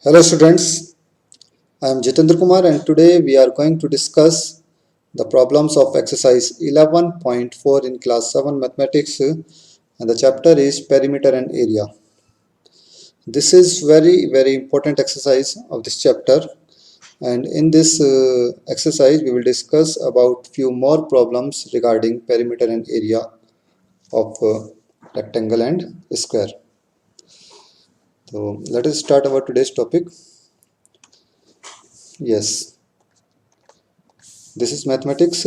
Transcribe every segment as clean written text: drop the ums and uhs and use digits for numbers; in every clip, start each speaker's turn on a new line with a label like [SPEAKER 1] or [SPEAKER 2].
[SPEAKER 1] Hello students, I am Jitendra Kumar and today we are going to discuss the problems of exercise 11.4 in class 7 mathematics and the chapter is perimeter and area. This is very important exercise of this chapter, and in this exercise we will discuss about few more problems regarding perimeter and area of rectangle and square. So let us start our today's topic. Yes, this is mathematics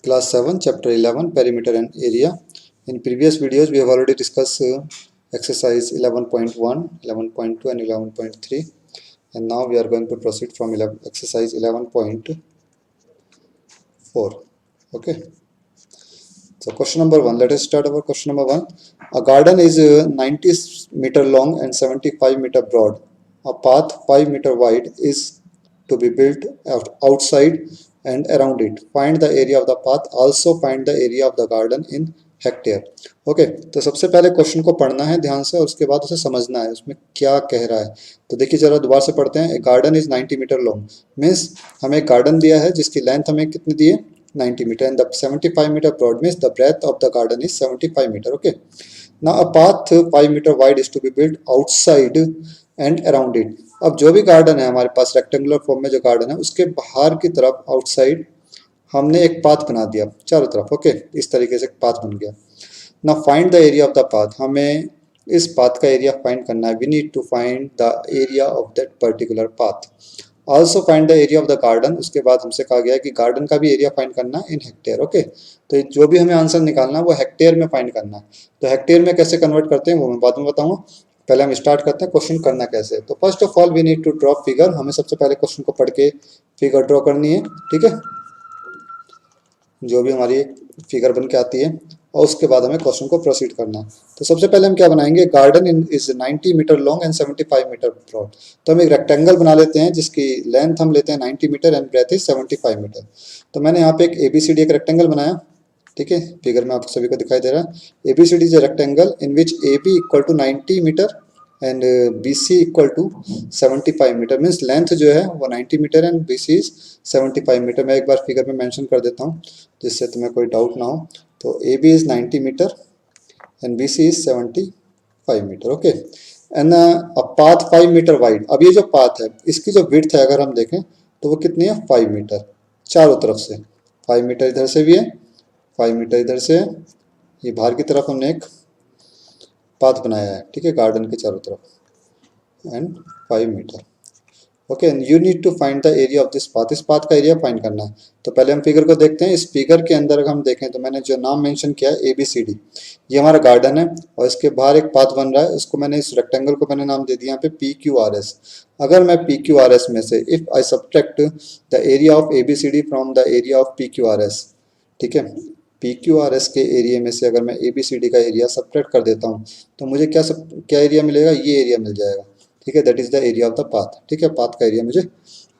[SPEAKER 1] class 7 chapter 11 perimeter and area. In previous videos we have already discussed exercise 11.1, 11.2 and 11.3, and now we are going to proceed from exercise 11.4. Okay, so question number 1, let us start our question number 1. A garden is 90 meter long and 75 meter broad. A path 5 meter wide is to be built outside and around it. Find the area of the path. Also find the area of the garden in hectare. Okay, तो सबसे पहले question को पढ़ना है ध्यान से और उसके बाद उसे समझना है उसमें क्या कह रहा है. तो देखिए जरा दोबारा से पढ़ते हैं. A garden is 90 metre long, means हमें एक गार्डन दिया है जिसकी लेंथ हमें कितनी दी है 90 meter, and the 75 meter broad means the breadth of the garden is 75 meter. Okay, now a path 5 meter wide is to be built outside and around it. अब जो भी गार्डन है हमारे पास रेक्टेंगुलर फॉर्म में जो गार्डन है उसके बाहर की तरफ आउटसाइड हमने एक पाथ बना दिया चारों तरफ. ओके, इस तरीके से पाथ बन गया. ना find the area of the path, हमें इस पाथ का एरिया फाइंड करना है. We need to find the area of that particular path. Also find the area of the garden. उसके बाद हमसे कहा गया है कि गार्डन का भी एरिया फाइंड करना है इन हेक्टेयर. ओके, तो जो भी हमें आंसर निकालना है वो हेक्टेयर में फाइंड करना है. तो हेक्टेयर में कैसे कन्वर्ट करते हैं वो मैं बाद में बताऊंगा. पहले हम स्टार्ट करते हैं क्वेश्चन करना कैसे. तो first of all we need to draw figure. हमें सबसे पहले क्वेश्चन को पढ़ के फिगर ड्रॉ करनी है. ठीक है, जो भी हमारी फिगर बन के आती है और उसके बाद हमें क्वेश्चन को प्रोसीड करना है. तो सबसे पहले हम क्या बनाएंगे, garden is 90 metre long and 75 metre broad. तो हम एक रेक्टेंगल बना लेते हैं जिसकी लेंथ हम लेते हैं 90 metre and breadth is 75 metre. तो मैंने यहाँ पे एक ABCD एक रेक्टेंगल बनाया. ठीक है, फिगर में आप सभी को दिखाई दे रहा है. ABCD is a rectangle in which AB equal to 90 metre and BC equal to 75 metre. Means length जो है वो 90 metre and BC is 75 metre. मैं एक बार फिगर में मेंशन कर देता हूँ जिससे तुम्हें कोई डाउट ना हो. तो AB is 90 metre and BC is 75 metre. Okay, and a path 5 metre wide. अब ये जो पाथ है इसकी जो विड्थ है अगर हम देखें तो वो कितनी है 5 मीटर चारों तरफ से. 5 मीटर इधर से भी है, 5 मीटर इधर से. ये बाहर की तरफ हमने एक पाथ बनाया है. ठीक है, गार्डन के चारों तरफ and 5 metre. Okay, and you need to find the area of this path. इस पाथ का एरिया फाइंड करना है. तो पहले हम फिगर को देखते हैं. इस फिगर के अंदर अगर हम देखें तो मैंने जो नाम मेंशन किया है ABCD, ये हमारा गार्डन है और इसके बाहर एक पाथ बन रहा है. इसको मैंने इस रेक्टेंगल को मैंने नाम दे दिया यहाँ पे PQRS. अगर मैं PQRS में से if I subtract the area of ABCD from the area of PQRS, ठीक है, PQRS के एरिया में से अगर मैं ABCD का एरिया सब्ट्रैक्ट कर देता हूँ तो मुझे क्या एरिया मिलेगा, ये एरिया मिल जाएगा. ठीक है, that is the area of the path. ठीक है, पाथ का एरिया मुझे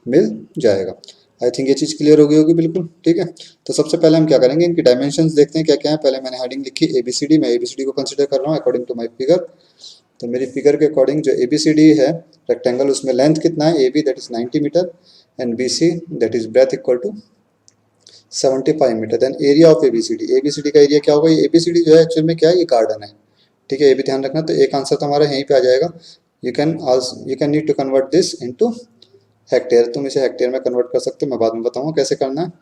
[SPEAKER 1] मिल जाएगा. आई थिंक ये चीज़ क्लियर हो गई होगी बिल्कुल. ठीक है, तो सबसे पहले हम क्या करेंगे, इनकी डायमेंशंस देखते हैं क्या क्या है. पहले मैंने हेडिंग लिखी ABCD. मैं ABCD को कंसिडर कर रहा हूँ अकॉर्डिंग टू माई फिगर. तो मेरी फिगर के अकॉर्डिंग जो ABCD है रेक्टेंगल उसमें लेंथ कितना है AB that is 90 metre and BC that is breadth equal to 75 metre. Then area of ABCD का एरिया क्या होगा. ये ABCD जो है एक्चुअल में क्या है, ये गार्डन है. ठीक है, ये भी ध्यान रखना. तो एक आंसर तो हमारा यहीं पे आ जाएगा. You can need to convert this into hectare. तुम इसे हेक्टेयर में कन्वर्ट कर सकते हो, मैं बाद में बताऊंगा कैसे करना है.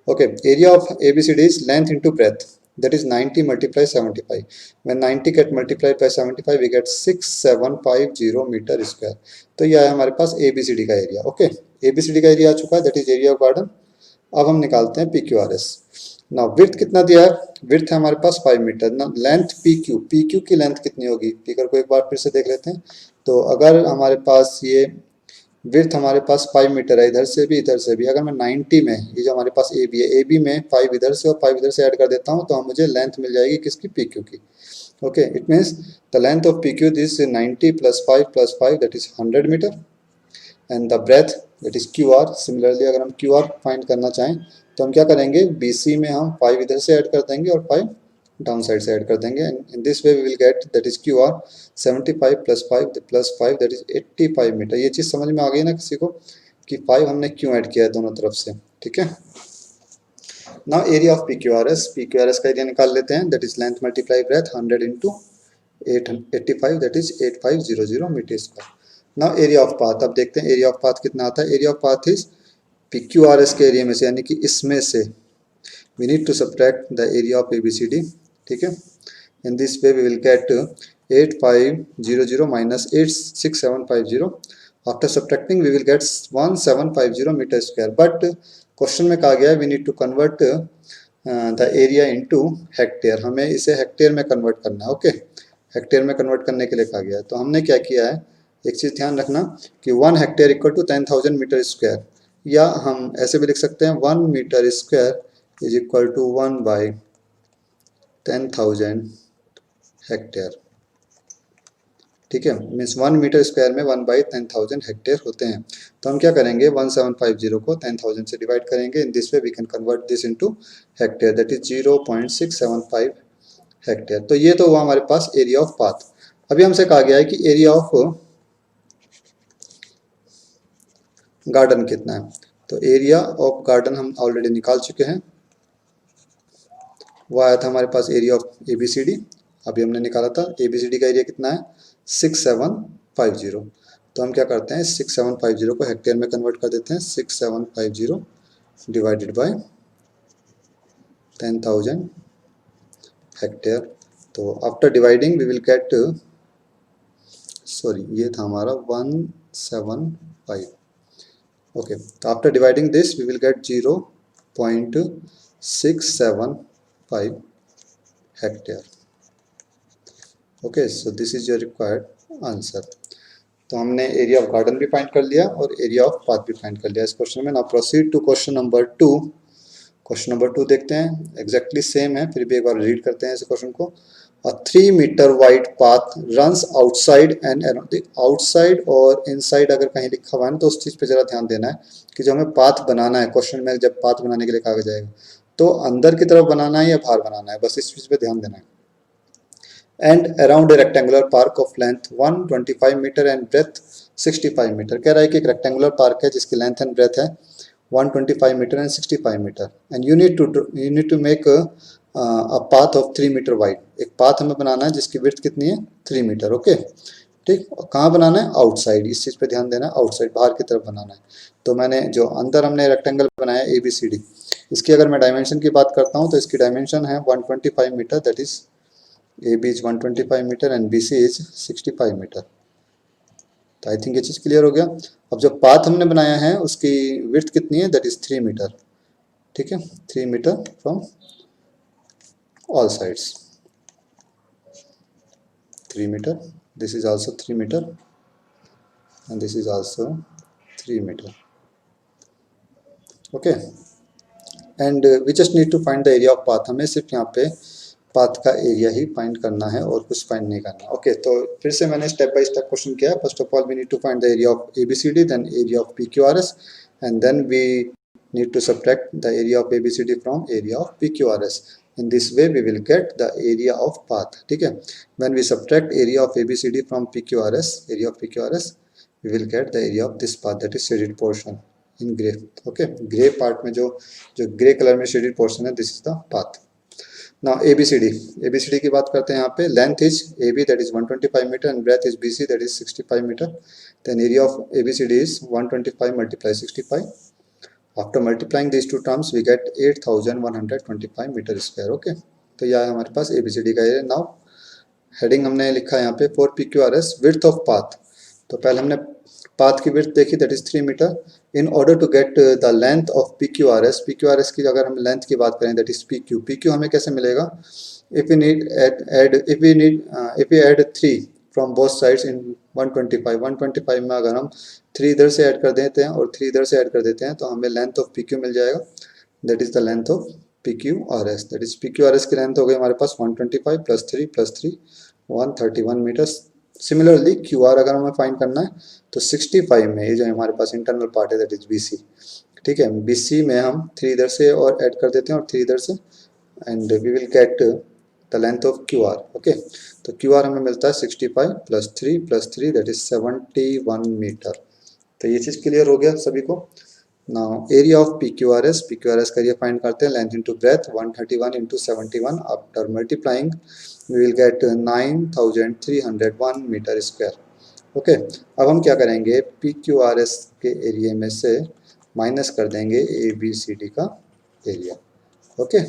[SPEAKER 1] Okay, area of ABCD is length into breadth that is 90 multiply 75. when 90 get multiplied by 75 we get 6750 meter square. तो यह है हमारे पास ABCD का एरिया. ओके, ABCD का एरिया आ चुका है, that is area of garden. अब हम निकालते हैं PQRS. ना विड्थ कितना दिया है, विड्थ है हमारे पास 5 मीटर. ना लेंथ PQ की लेंथ कितनी होगी, फिगर को एक बार फिर से देख लेते हैं. तो अगर हमारे पास ये विड्थ हमारे पास 5 मीटर है इधर से भी इधर से भी, अगर मैं 90 में ये जो हमारे पास AB है AB में 5 इधर से और 5 इधर से ऐड कर देता हूँ तो मुझे लेंथ मिल जाएगी किसकी, PQ की. Okay, it means the length of PQ this 90 + 5 that is 100 metre and the breadth that is QR. Similarly अगर हम QR फाइंड करना चाहें तो हम क्या करेंगे, BC में हम 5 इधर से ऐड कर देंगे और 5 डाउन साइड से ऐड कर देंगे, and in this way we will get that is Q R 75 plus 5 that is 85 metre. ये चीज़ समझ में आ गई ना किसी को कि 5 हमने क्यों ऐड किया है दोनों तरफ से, ठीक है। Now area of P Q R S का एरिया निकाल लेते हैं, that is length multiply breadth 100 into 85 that is 8500 metre square. Now area of path, अब देखते हैं एरिया ऑफ पाथ कितना आता है। Area of path is P Q R S के एरिया में से, यानी कि इसमें से we need to subtract the area of ABCD, ठीक है। in this way we will get 8500 minus 86750, after subtracting we will get 1750 meter square, but question में कहा गया है we need to convert the area into hectare, हमें इसे hectare में convert करना है, ओके। हेक्टेयर में कन्वर्ट करने के लिए कहा गया है, तो हमने क्या किया है, एक चीज़ ध्यान रखना कि 1 hectare equal to 10,000 metre square, या हम ऐसे भी लिख सकते हैं 1 metre square is equal to 1 by 10,000 hectare, ठीक है। मीन्स 1 मीटर स्क्वायर में 1 बाई 10,000 हेक्टेयर होते हैं। तो हम क्या करेंगे, 1750 को 10,000 से डिवाइड करेंगे, in this way we can convert this into hectare, that is 0.675 hectare. तो ये तो हुआ हमारे पास एरिया ऑफ पाथ। अभी हमसे कहा गया है कि एरिया ऑफ गार्डन कितना है, तो एरिया ऑफ गार्डन हम ऑलरेडी निकाल चुके हैं, वो आया था हमारे पास एरिया ऑफ ABCD, अभी हमने निकाला था। ABCD का एरिया कितना है 6750, तो हम क्या करते हैं 6750 को हेक्टेयर में कन्वर्ट कर देते हैं, 6750 डिवाइडेड बाय 10,000 हेक्टेयर। तो after dividing we will get, sorry ये था हमारा 175, ओके। तो after dividing this we will get 0.675 hectare, okay. So this is your required answer. तो हमने एरिया ऑफ गार्डन भी फाइंड कर लिया और एरिया ऑफ पाथ भी फाइंड कर लिया इस क्वेश्चन में। Now proceed to question number 2। Question number 2 देखते हैं, एग्जैक्टली सेम है, फिर भी एक बार रीड करते हैं इस क्वेश्चन को। A 3 metre wide path runs outside and around, outside और इनसाइड अगर कहीं लिखा हुआ है ना, तो उस चीज़ पे जरा ध्यान देना है कि जो हमें पाथ बनाना है, क्वेश्चन में जब पाथ बनाने के लिए कहा जाएगा तो अंदर की तरफ बनाना है या बाहर बनाना है, बस इस चीज़ पे ध्यान देना है। And around a rectangular park of length 125 metre and breadth 65 metre. कह रहा है कि एक रेक्टेंगुलर पार्क है जिसकी लेंथ एंड ब्रेथ है 125 metre and 65 metre, and you need to make a path of 3 metre wide. एक पाथ हमें बनाना है जिसकी विड्थ कितनी है 3 मीटर, ओके, ठीक। कहाँ बनाना है, आउटसाइड, इस चीज़ पे ध्यान देना है, आउटसाइड बाहर की तरफ बनाना है। तो मैंने जो अंदर हमने रेक्टेंगल बनाया ABCD, इसकी अगर मैं डायमेंशन की बात करता हूँ तो इसकी डायमेंशन है 125 metre, that is AB is 125 metre and BC is 65 metre. तो आई थिंक ये चीज़ क्लियर हो गया। अब जो पाथ हमने बनाया है उसकी विड्थ कितनी है, दैट इज 3 मीटर, ठीक है, 3 metre from all sides, 3 metre, this is also 3 metre and this is also 3 metre, okay. And we just need to find the area of path, हमें सिर्फ यहाँ पे पाथ का एरिया ही find करना है और कुछ फाइंड नहीं करना, ओके। तो फिर से मैंने स्टेप बाय स्टेप क्वेश्चन किया है। First of all we need to find the area of ABCD, then area of PQRS, and then we need to subtract the area of ABCD from area of PQRS। In this way we will get the area of path, ठीक है। When we subtract area of ABCD from PQRS, area of PQRS, we will get the area of this path, that is shaded portion in grey, okay. Grey part में जो grey colour में shaded portion है, this is the path. Now ABCD की बात करते हैं यहाँ पे। Length is AB that is 125 metre and breadth is BC that is 65 metre. Then area of ABCD is 125 multiply 65. After multiplying these two terms we get 8125 metre square, okay. तो यह है हमारे पास ABCD का एरिया। नाउ हेडिंग हमने लिखा है यहाँ पे for PQRS width of path. तो पहले हमने पाथ की विड्थ देखी, that is 3 metre. In order to get the length of PQRS की अगर हम लेंथ की बात करें, दैट इज PQ हमें कैसे मिलेगा, if we add 3 from both sides in 125 में अगर हम 3 इधर से ऐड कर देते हैं और 3 इधर से ऐड कर देते हैं तो हमें लेंथ ऑफ PQ मिल जाएगा, that is the length of PQRS, that is PQRS की लेंथ हो गई हमारे पास 125 प्लस 3 131 मीटर्स। सिमिलरली QR अगर हमें फाइंड करना है तो 65 में ये जो हमारे पास इंटरनल पार्ट है, दैट इज BC, ठीक है। BC में हम 3 इधर से और ऐड कर देते हैं और 3 इधर से, and we will get the length of Q R. Okay, तो क्यू आर हमें मिलता है 65 + 3 दैट इज 71 मीटर। तो ये चीज़ क्लियर हो गया सभी को। नाउ एरिया ऑफ PQRS का एरिया फाइंड करते हैं, length into breadth 131 into 71, after multiplying we will get 9301 metre square. Okay, अब हम क्या करेंगे, PQRS के एरिया में से माइनस कर देंगे ABCD का एरिया। ओके,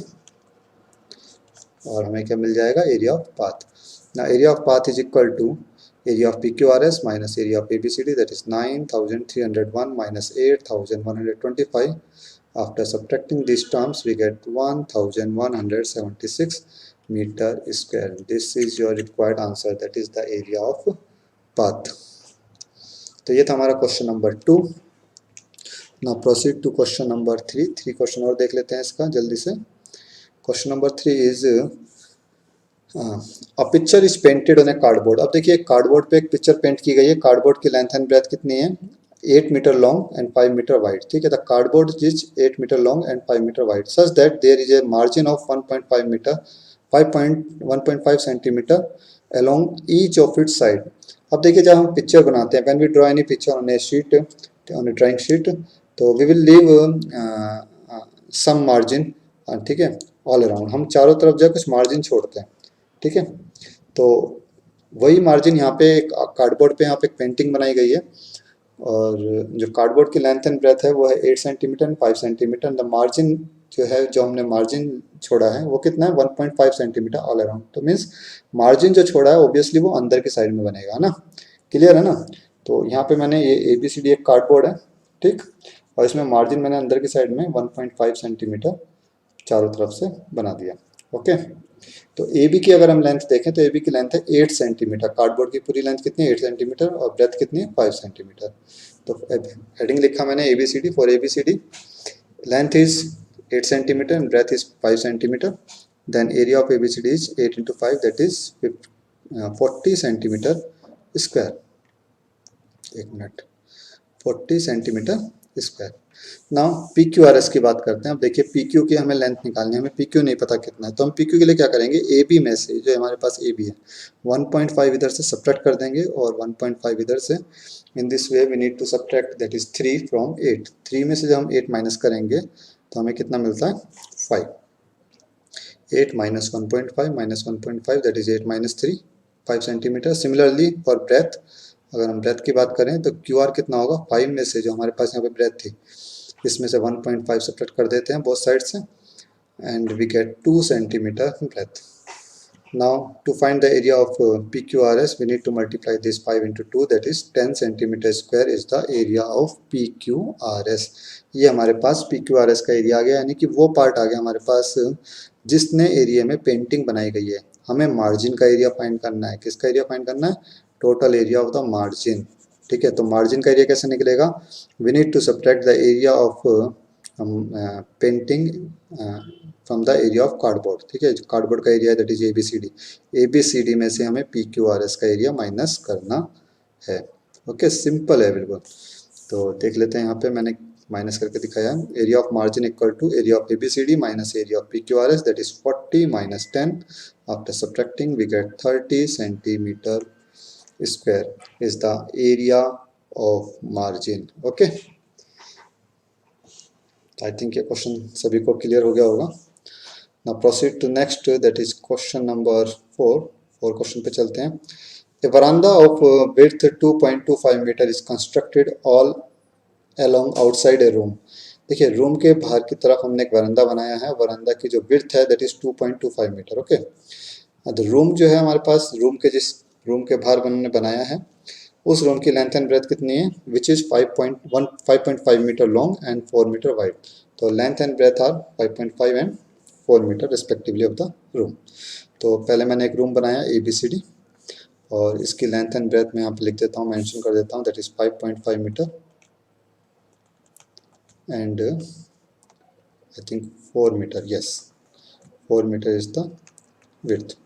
[SPEAKER 1] और हमें क्या मिल जाएगा, एरिया ऑफ पाथ। ना area of path is equal to area of PQRS minus area of ABCD, that is 9301 minus 8125. After subtracting these terms we get 1176 meter square. This is your required answer, that is the area of path. तो ये था हमारा question number 2। Now proceed to question number 3। 3 question और देख लेते हैं इसका जल्दी से। Question number 3 is a picture is painted on a cardboard. अब देखिए कार्डबोर्ड पे एक पिक्चर पेंट की गई है। कार्डबोर्ड की लेंथ एंड ब्रेथ कितनी है, 8 metre long and 5 metre wide. ठीक है, the cardboard is 8 metre long and 5 metre wide such that there is a margin of 1.5 metre 1.5 centimetre along each of its side। अब देखिए जब हम picture बनाते हैं, when we draw any picture on a sheet, on a drawing sheet, तो we will leave some margin, ठीक है, all around। हम चारों तरफ जो है कुछ मार्जिन छोड़ते हैं। ठीक है, तो वही मार्जिन यहाँ पे कार्डबोर्ड पे यहाँ पे एक पेंटिंग बनाई गई है, और जो कार्डबोर्ड की लेंथ एंड ब्रेथ है वो है 8 centimetre and 5 centimetre. The margin जो है, जो हमने मार्जिन छोड़ा है वो कितना है, 1.5 सेंटीमीटर ऑल अराउंड। तो मीन्स मार्जिन जो छोड़ा है ऑब्वियसली वो अंदर की साइड में बनेगा ना। क्लियर है ना। तो यहाँ पे मैंने ये ABCD एक कार्डबोर्ड है, ठीक, और इसमें मार्जिन मैंने अंदर की साइड में 1.5 सेंटीमीटर चारों तरफ से बना दिया। ओके, तो AB की अगर हम लेंथ देखें तो AB की लेंथ है 8 सेंटीमीटर। कार्डबोर्ड की पूरी लेंथ कितनी है, 8 सेंटीमीटर, और ब्रेथ कितनी है, 5 सेंटीमीटर। तो हेडिंग लिखा मैंने ABCD for ABCD, length is 8 centimetre and breadth is 5 centimetre. Then area of ABCD is 8 into 5 that is 40 centimetre square. एक मिनट, 40 सेंटीमीटर स्क्वायर। नाउ PQRS की बात करते हैं। अब देखिए PQ की हमें लेंथ निकालनी है, हमें PQ नहीं पता कितना है, तो हम PQ के लिए क्या करेंगे, AB में से जो हमारे पास AB है 1.5 इधर से सब्ट्रैक्ट कर देंगे और 1.5 इधर से। In this way we need to subtract that is 3 from 8। 3 में से जब हम 8 माइनस करेंगे तो हमें कितना मिलता है, 5। 8 minus 1.5 minus 1.5 that is 8 minus 3, 5 centimetre. Similarly for breadth, अगर हम ब्रेथ की बात करें तो QR कितना होगा, 5 में से जो हमारे पास यहाँ पे ब्रेथ थी इसमें से 1.5 सब्ट्रैक्ट कर देते हैं बोथ साइड से, and we get 2 centimetre breadth. Now to find the area of PQRS we need to multiply this 5 into 2 that is 10 centimeter square is the area of PQRS। ये हमारे पास PQRS का area आ गया, यानी कि वो part आ गया हमारे पास जिसने एरिया में पेंटिंग बनाई गई है। हमें मार्जिन का एरिया फाइंड करना है। किसका एरिया फाइंड करना है, total area of the margin. ठीक है, तो मार्जिन का एरिया कैसे निकलेगा, we need to subtract the area of painting from the area of cardboard. ठीक है, कार्डबोर्ड का area that is ABCD। ABCD में से हमें PQRS का एरिया माइनस करना है। ओके, सिंपल है बिल्कुल। तो देख लेते हैं, यहाँ पे मैंने माइनस करके दिखाया, area of margin equal to area of ABCD minus area of PQRS that is 40 minus 10। After subtracting we get 30 centimetre square is the area of margin. Okay, I think ये क्वेश्चन सभी को clear हो गया होगा। Now proceed to next that is question number 4। 4 question पे चलते हैं। A veranda of width 2.25 metre is constructed all along outside A room. देखिए रूम के बाहर की तरफ हमने एक वरांडा बनाया है। वरांडा की जो विड्थ है दैट इज 2.25 मीटर। ओके, तो रूम जो है हमारे पास, रूम के जिस रूम के बाहर हमने बनाया है उस रूम की लेंथ एंड ब्रेथ कितनी है, which is 5.5 metre long and 4 metre wide. तो length and breadth are 5.5 and 4 metre respectively of the room. तो पहले मैंने एक रूम बनाया ABCD, और इसकी लेंथ एंड ब्रेथ में यहाँ पे लिख देता हूँ, मेंशन कर देता हूँ, that is 5.5 metre and I think 4 metre. Yes, 4 metre is the width.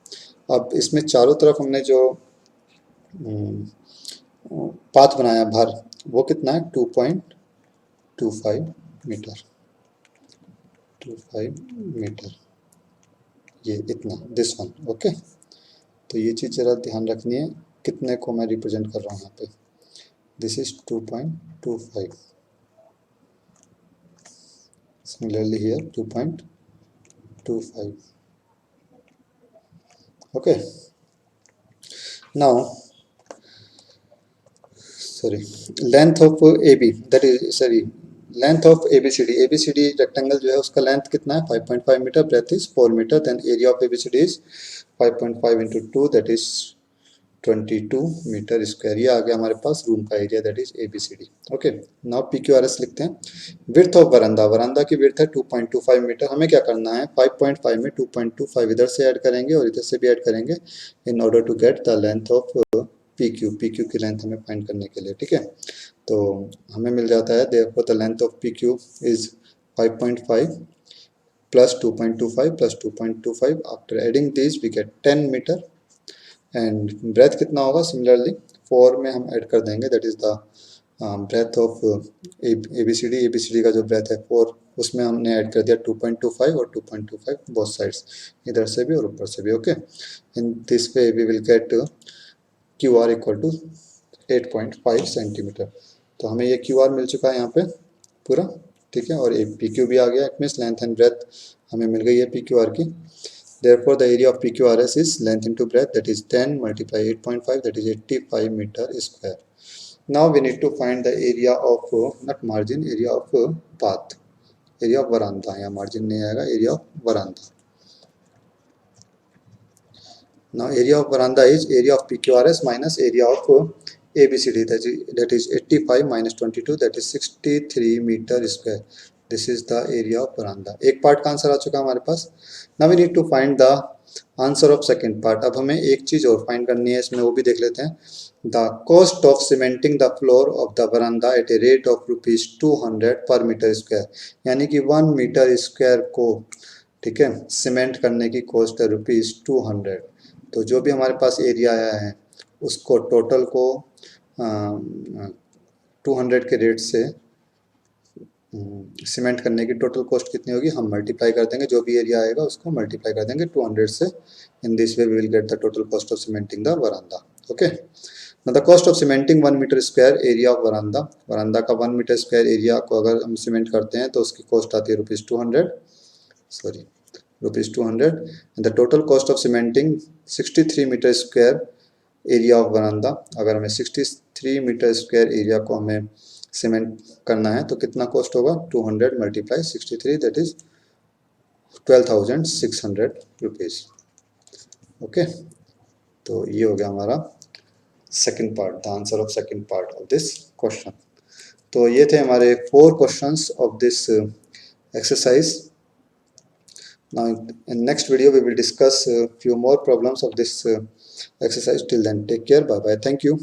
[SPEAKER 1] अब इसमें चारों तरफ हमने जो पाथ बनाया बाहर वो कितना है, 2.25 मीटर। 25 मीटर। ये इतना, दिस वन। ओके, तो ये चीज़ ज़रा ध्यान रखनी है कितने को मैं रिप्रेजेंट कर रहा हूँ यहाँ पे। This is 2.25, similarly here 2.25। Okay, now sorry, length of AB, that is sorry, length of ABCD rectangle जो है उसका लेंथ कितना है 5.5 metre, breadth is 4 metre, then area of ABCD is 5.5 into 2 that is 22 metre square. ये आ गया हमारे पास रूम का area, that is ABCD। Okay, now PQRS लिखते हैं। विड्थ ऑफ वरांदा, वरांदा की विड्थ है 2.25 मीटर। हमें क्या करना है 5.5 में 2.25 इधर से ऐड करेंगे और इधर से भी ऐड करेंगे in order to get the length of PQ की लेंथ हमें फाइंड करने के लिए। ठीक है, तो हमें मिल जाता है therefore the length of PQ is 5.5 plus 2.25 plus 2.25। After adding this we get 10 metre and breadth कितना होगा, सिमिलरली 4 में हम ऐड कर देंगे, that is the breadth of ABCD का जो ब्रेथ है 4, उसमें हमने ऐड कर दिया 2.25 और 2.25 बोथ साइड्स, इधर से भी और ऊपर से भी। Okay, in this way we will get QR equal to 8.5 centimetre. तो हमें ये QR मिल चुका है यहाँ पे पूरा। ठीक है, और PQ भी आ गया, it means length and breadth हमें मिल गई है PQR की। Therefore, the area of PQRS is length into breadth, that is 10 multiply 8.5, that is 85 meter square. Now we need to find the area of not margin, area of path, area of veranda, या margin नहीं आएगा, area of veranda. Now area of veranda is area of PQRS minus area of ABCD, that is 85 minus 22, that is 63 meter square. This is the area of veranda. एक part का answer आ चुका है हमारे पास। Now we need to find the answer of second part. अब हमें एक चीज और फाइंड करनी है इसमें, वो भी देख लेते हैं। The cost of cementing the floor of the veranda at a rate of ₹200 per metre square, यानी कि 1 मीटर स्क्वायर को, ठीक है, सीमेंट करने की कॉस्ट है ₹200। तो जो भी हमारे पास एरिया आया है उसको टोटल को 200 के रेट से सीमेंट करने की टोटल कॉस्ट कितनी होगी, हम मल्टीप्लाई कर देंगे, जो भी एरिया आएगा उसको मल्टीप्लाई कर देंगे 200 से। In this way we will get the total cost of cementing the veranda. Okay, the cost of cementing 1 metre square area of veranda, veranda का 1 मीटर स्क्वायर एरिया को अगर हम सीमेंट करते हैं तो उसकी कॉस्ट आती है ₹200, sorry ₹200। And the total cost of cementing 63 metre square area of veranda, अगर हमें 63 मीटर स्क्वायर एरिया को हमें सीमेंट करना है तो कितना कॉस्ट होगा, 200 multiply 63, that is 12,600 rupees. Okay, तो ये हो गया हमारा second part, the answer of second part of this question. तो ये थे हमारे 4 questions of this exercise. Now in next video we will discuss few more problems of this exercise. Till then, take care, bye bye, thank you.